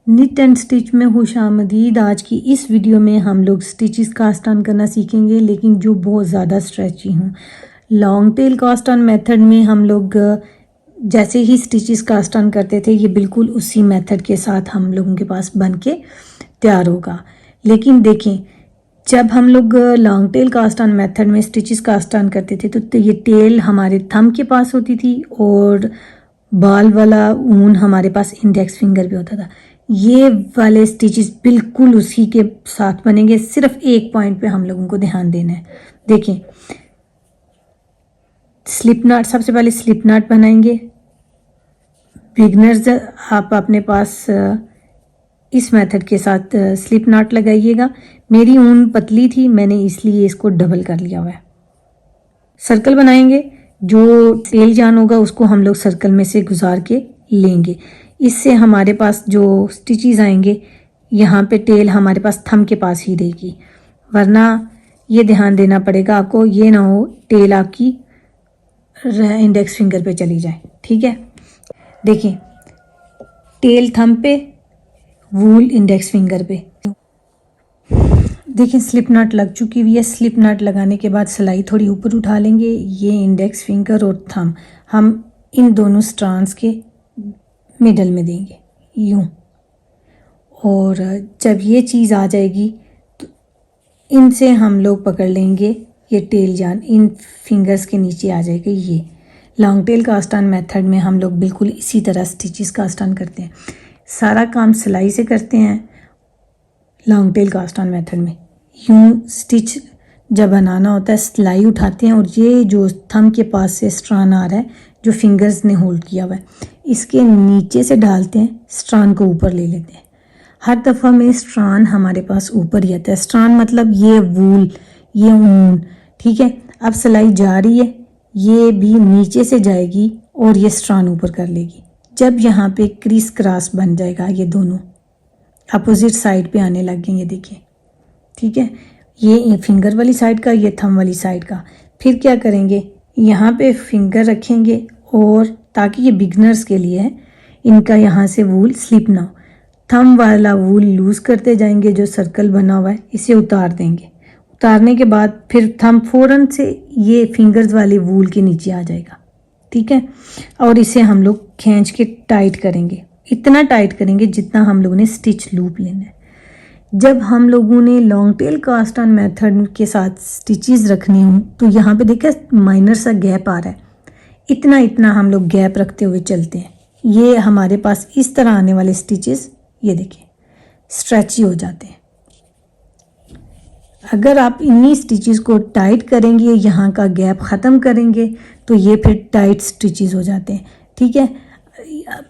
Knit and stitch में खुशामदीद। आज की इस वीडियो में हम लोग स्टिचेस कास्ट ऑन करना सीखेंगे, लेकिन जो बहुत ज़्यादा स्ट्रेची हों। Long tail cast on method में हम लोग जैसे ही स्टिचेस कास्ट ऑन करते थे, ये बिल्कुल उसी मेथड के साथ हम लोगों के पास बन के तैयार होगा। लेकिन देखें, जब हम लोग long tail cast on method में स्टिचेस कास्ट ऑन करते थे तो ये टेल हमारे थंब के पास होती थी और बाल वाला ऊन हमारे पास इंडेक्स फिंगर पे होता था। ये वाले स्टिचेस बिल्कुल उसी के साथ बनेंगे, सिर्फ एक पॉइंट पे हम लोगों को ध्यान देना है। देखें, स्लिप नॉट, सबसे पहले स्लिप नॉट बनाएंगे। बिगनर्स आप अपने पास इस मेथड के साथ स्लिप नॉट लगाइएगा। मेरी ऊन पतली थी, मैंने इसलिए इसको डबल कर लिया हुआ है। सर्कल बनाएंगे, जो टेल जान होगा उसको हम लोग सर्कल में से गुजार के लेंगे। इससे हमारे पास जो स्टिचेस आएंगे, यहाँ पे टेल हमारे पास थंब के पास ही रहेगी, वरना ये ध्यान देना पड़ेगा आपको, ये ना हो टेल आपकी इंडेक्स फिंगर पे चली जाए। ठीक है, देखिए, टेल थंब पे, वूल इंडेक्स फिंगर पे। देखिए, स्लिप नॉट लग चुकी हुई है। स्लिप नॉट लगाने के बाद सिलाई थोड़ी ऊपर उठा लेंगे। ये इंडेक्स फिंगर और थंब हम इन दोनों स्ट्रैंड्स के मिडल में देंगे यूं, और जब ये चीज़ आ जाएगी तो इनसे हम लोग पकड़ लेंगे। ये टेल जान इन फिंगर्स के नीचे आ जाएगा। ये long tail cast on method में हम लोग बिल्कुल इसी तरह स्टिचेस कास्ट ऑन करते हैं। सारा काम सिलाई से करते हैं। Long tail cast on method में यूं स्टिच जब बनाना होता है, सिलाई उठाते हैं और ये जो थंब के पास से स्ट्रैंड आ रहा है, जो फिंगर्स ने होल्ड किया हुआ है, इसके नीचे से डालते हैं, स्ट्रैंड को ऊपर ले लेते हैं। हर दफ़ा में स्ट्रैंड हमारे पास ऊपर ही आता है। स्ट्रैंड मतलब ये वूल, ये ऊन। ठीक है, अब सिलाई जा रही है, ये भी नीचे से जाएगी और ये स्ट्रैंड ऊपर कर लेगी। जब यहाँ पे क्रीस क्रॉस बन जाएगा, ये दोनों अपोजिट साइड पे आने लगेंगे। देखिए, ठीक है, ये फिंगर वाली साइड का, ये थंब वाली साइड का। फिर क्या करेंगे, यहाँ पे फिंगर रखेंगे, और ताकि ये बिगनर्स के लिए है, इनका यहाँ से वूल स्लिप ना हो। थंब वाला वूल लूज़ करते जाएंगे, जो सर्कल बना हुआ है इसे उतार देंगे। उतारने के बाद फिर थंब फ़ौरन से ये फिंगर्स वाले वूल के नीचे आ जाएगा। ठीक है, और इसे हम लोग खींच के टाइट करेंगे। इतना टाइट करेंगे जितना हम लोगों ने स्टिच लूप लेना है। जब हम लोगों ने long tail cast on method के साथ स्टिचेस रखने हों तो यहाँ पे देखा माइनर सा गैप आ रहा है, इतना इतना हम लोग गैप रखते हुए चलते हैं। ये हमारे पास इस तरह आने वाले स्टिचेस, ये देखिए, स्ट्रेची हो जाते हैं। अगर आप इन्हीं स्टिचेस को टाइट करेंगे, यहाँ का गैप ख़त्म करेंगे, तो ये फिर टाइट स्टिचेस हो जाते हैं। ठीक है,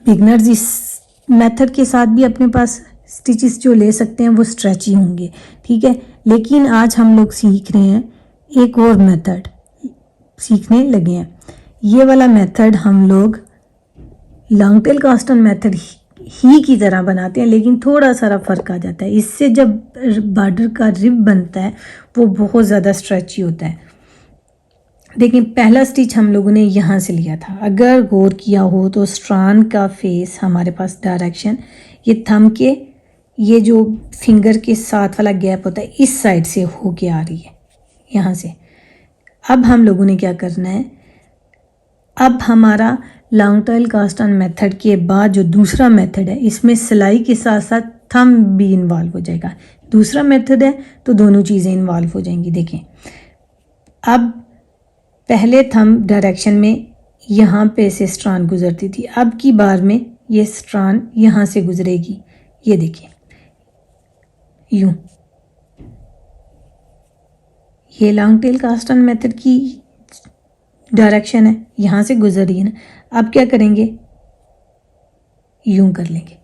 बिगनर्स इस मेथड के साथ भी अपने पास स्टिचेस जो ले सकते हैं वो स्ट्रेची होंगे। ठीक है, लेकिन आज हम लोग सीख रहे हैं, एक और मेथड सीखने लगे हैं। ये वाला मेथड हम लोग long tail cast on method ही की तरह बनाते हैं, लेकिन थोड़ा सा फ़र्क आ जाता है। इससे जब बॉर्डर का रिब बनता है वो बहुत ज़्यादा स्ट्रेची होता है। देखिए, पहला स्टिच हम लोगों ने यहाँ से लिया था। अगर गौर किया हो तो स्ट्रैंड का फेस हमारे पास डायरेक्शन, ये थंब के, ये जो फिंगर के साथ वाला गैप होता है, इस साइड से होके आ रही है, यहाँ से। अब हम लोगों ने क्या करना है, अब हमारा long tail cast on method के बाद जो दूसरा मेथड है, इसमें सिलाई के साथ साथ थंब भी इन्वॉल्व हो जाएगा। दूसरा मेथड है तो दोनों चीज़ें इन्वॉल्व हो जाएंगी। देखें, अब पहले थंब डायरेक्शन में यहाँ पे से स्ट्रैंड गुजरती थी, अब की बार में ये स्ट्रैंड यहाँ से गुजरेगी। ये देखिए, यूं। ये long tail cast on method की डायरेक्शन है, यहाँ से गुजर रही है ना। अब क्या करेंगे, यूं कर लेंगे।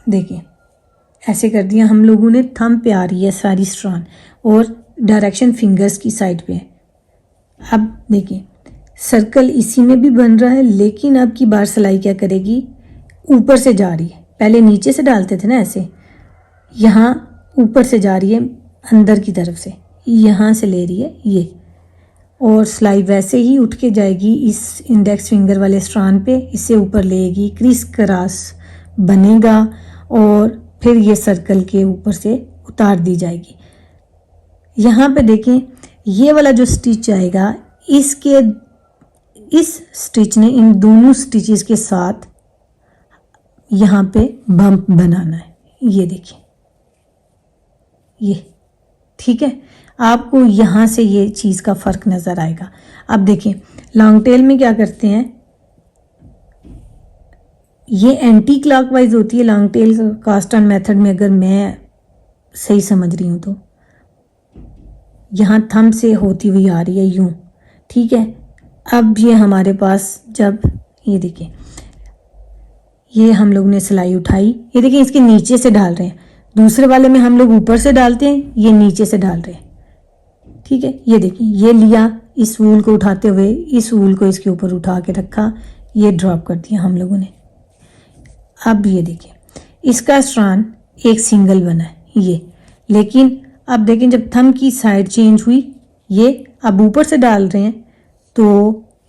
देखिए, ऐसे कर दिया हम लोगों ने। थंब पे आ रही है सारी स्ट्रैंड और डायरेक्शन फिंगर्स की साइड पे है। अब देखिए, सर्कल इसी में भी बन रहा है, लेकिन अब की बार सिलाई क्या करेगी, ऊपर से जा रही है। पहले नीचे से डालते थे ना ऐसे, यहाँ ऊपर से जा रही है अंदर की तरफ से, यहाँ से ले रही है ये, और सिलाई वैसे ही उठ के जाएगी इस इंडेक्स फिंगर वाले स्ट्रैंड पे, इससे ऊपर लेगी, क्रीस क्रॉस बनेगा और फिर ये सर्कल के ऊपर से उतार दी जाएगी। यहाँ पे देखें, ये वाला जो स्टिच आएगा, इस स्टिच ने इन दोनों स्टिचेस के साथ यहाँ पे बम्प बनाना है। ये देखिए, ये ठीक है। आपको यहाँ से ये चीज़ का फ़र्क नज़र आएगा। अब देखें, लॉन्ग टेल में क्या करते हैं, ये एंटी क्लॉकवाइज होती है long tail cast on method में, अगर मैं सही समझ रही हूँ तो। यहाँ थंब से होती हुई आ रही है यूँ, ठीक है। अब ये हमारे पास जब ये देखिए, ये हम लोग ने सिलाई उठाई, ये देखिए इसके नीचे से डाल रहे हैं। दूसरे वाले में हम लोग ऊपर से डालते हैं, ये नीचे से डाल रहे हैं, ठीक है। ये देखिए, ये लिया, इस वूल को उठाते हुए इस वूल को इसके ऊपर उठा के रखा, ये ड्रॉप कर दिया हम लोगों ने। अब ये देखिए, इसका स्ट्रैंड एक सिंगल बना है ये, लेकिन अब देखें जब थंब की साइड चेंज हुई, ये अब ऊपर से डाल रहे हैं तो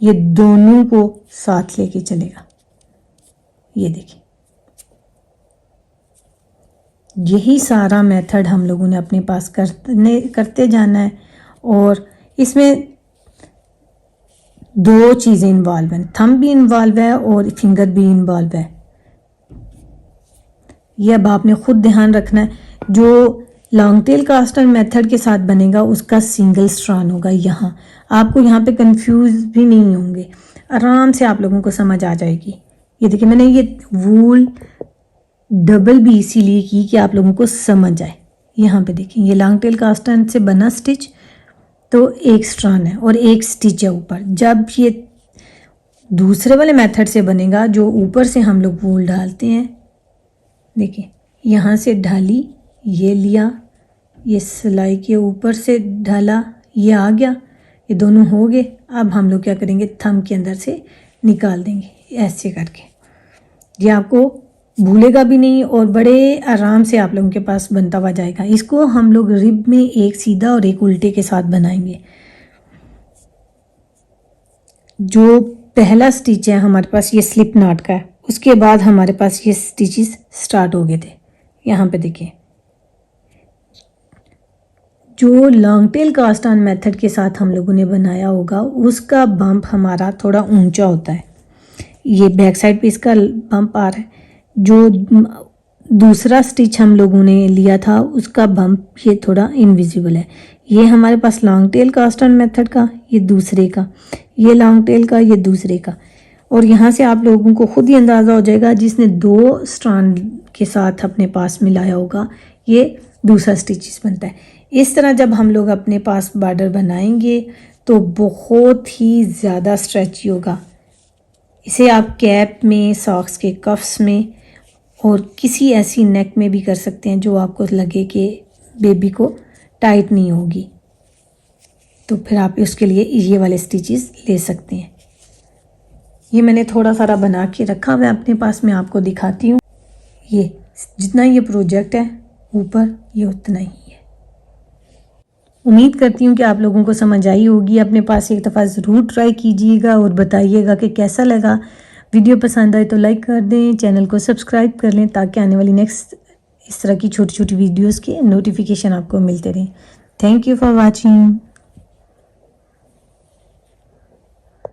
ये दोनों को साथ लेके चलेगा। ये देखिए, यही सारा मेथड हम लोगों ने अपने पास करते जाना है। और इसमें दो चीज़ें इन्वॉल्व हैं, थंब भी इन्वॉल्व है और फिंगर भी इन्वॉल्व है। ये अब आपने खुद ध्यान रखना है। जो long tail cast on method के साथ बनेगा उसका सिंगल स्ट्रैंड होगा। यहाँ आपको यहाँ पे कंफ्यूज भी नहीं होंगे, आराम से आप लोगों को समझ आ जाएगी। ये देखिए, मैंने ये वूल डबल भी इसीलिए की कि आप लोगों को समझ आए। यहाँ पे देखिए, ये लॉन्ग टेल कास्ट ऑन से बना स्टिच, तो एक स्ट्रैंड है और एक स्टिच है ऊपर। जब ये दूसरे वाले मेथड से बनेगा, जो ऊपर से हम लोग वूल डालते हैं, देखिए यहाँ से ढाली, ये लिया, ये सिलाई के ऊपर से ढाला, ये आ गया, ये दोनों हो गए। अब हम लोग क्या करेंगे, थंब के अंदर से निकाल देंगे ऐसे करके। ये आपको भूलेगा भी नहीं और बड़े आराम से आप लोगों के पास बनता हुआ जाएगा। इसको हम लोग रिब में एक सीधा और एक उल्टे के साथ बनाएंगे। जो पहला स्टिच है हमारे पास ये स्लिप नॉट का है, उसके बाद हमारे पास ये स्टिचेस स्टार्ट हो गए थे। यहाँ पे देखिए, जो long tail cast on method के साथ हम लोगों ने बनाया होगा उसका बम्प हमारा थोड़ा ऊंचा होता है। ये बैक साइड पे इसका बम्प आ रहा है। जो दूसरा स्टिच हम लोगों ने लिया था उसका बम्प ये थोड़ा इनविजिबल है। ये हमारे पास long tail cast on method का, ये दूसरे का, ये लॉन्ग टेल का, ये दूसरे का। और यहाँ से आप लोगों को खुद ही अंदाज़ा हो जाएगा, जिसने दो स्ट्रैंड के साथ अपने पास मिलाया होगा ये दूसरा स्टिचेस बनता है। इस तरह जब हम लोग अपने पास बॉर्डर बनाएंगे तो बहुत ही ज़्यादा स्ट्रेची होगा। इसे आप कैप में, सॉक्स के कफ्स में और किसी ऐसी नेक में भी कर सकते हैं जो आपको लगे कि बेबी को टाइट नहीं होगी, तो फिर आप उसके लिए ये वाले स्टिचेस ले सकते हैं। ये मैंने थोड़ा सारा बना के रखा हुआ है अपने पास, मैं आपको दिखाती हूँ। ये जितना ये प्रोजेक्ट है ऊपर, ये उतना ही है। उम्मीद करती हूँ कि आप लोगों को समझ आई होगी। अपने पास एक दफ़ा ज़रूर ट्राई कीजिएगा और बताइएगा कि कैसा लगा। वीडियो पसंद आए तो लाइक कर दें, चैनल को सब्सक्राइब कर लें ताकि आने वाली नेक्स्ट इस तरह की छोटी छोटी वीडियोस के नोटिफिकेशन आपको मिलते रहें। Thank you for watching.